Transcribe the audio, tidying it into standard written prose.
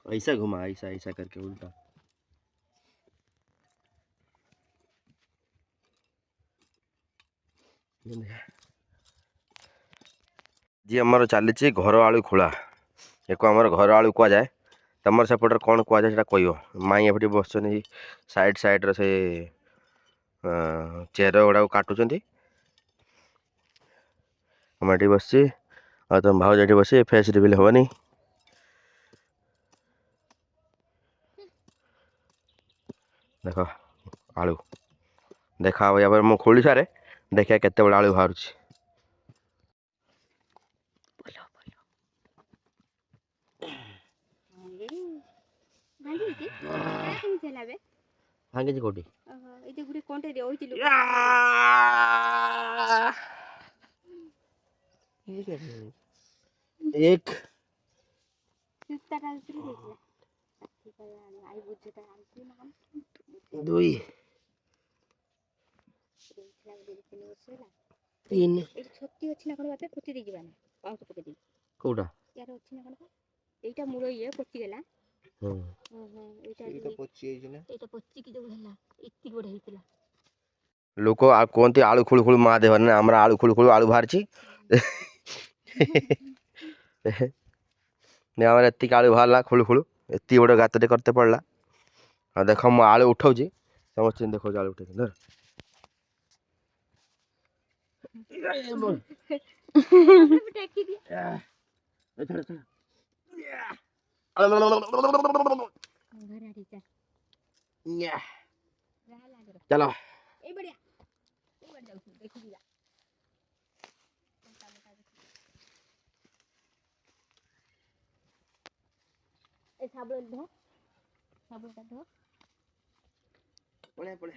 ऐसा घुमा, ऐसा ऐसा करके उल्टा। जी आमर चली घर आलू खोला, एक आमर घर आलू कह जाए। तुम सेपटे कौन कह जाए कह माई एपटे बस साइड साइड से चेर गुड़ा काटुंट ये बस तुम भाव ये बस फेस रिविल हेनी। देख आलू देखा या मु खोली सारे देखिए केते बड़ा आलू बाहर। भांगी कोटी एक दुई तीन कोटा এইটা মুড় ইয়ে পচি গেলা এইটা পচি এইছিনা এইটা পচি কি যোগ ହେଲା ଏତିକି ବଡ଼ ହେଇଥିଲା। ଲୋକ କୁହନ୍ତି ଆଳୁ ଖୁଳୁ ଖୁଳୁ ମା ଦେହରେ ନା ଆମର ଆଳୁ ଖୁଳୁ ଖୁଳୁ ଆଳୁ ବାହାରିଛି। ଆମର ଏତିକି ଆଳୁ ବାହାରିଲା ଖୁଳୁ ଖୁଳୁ ଏତିକି ବଡ଼ ଗାତଟେ କରତେ ପଡ଼ିଲା। ଆଉ ଦେଖ ମୁଁ ଆଳୁ ଉଠଉଛି ସମସ୍ତେ ଦେଖାଉଛି ଆଳୁ ଉଠେଇ ଧର चलो साबुन धो साबुन धो पड़े पड़े।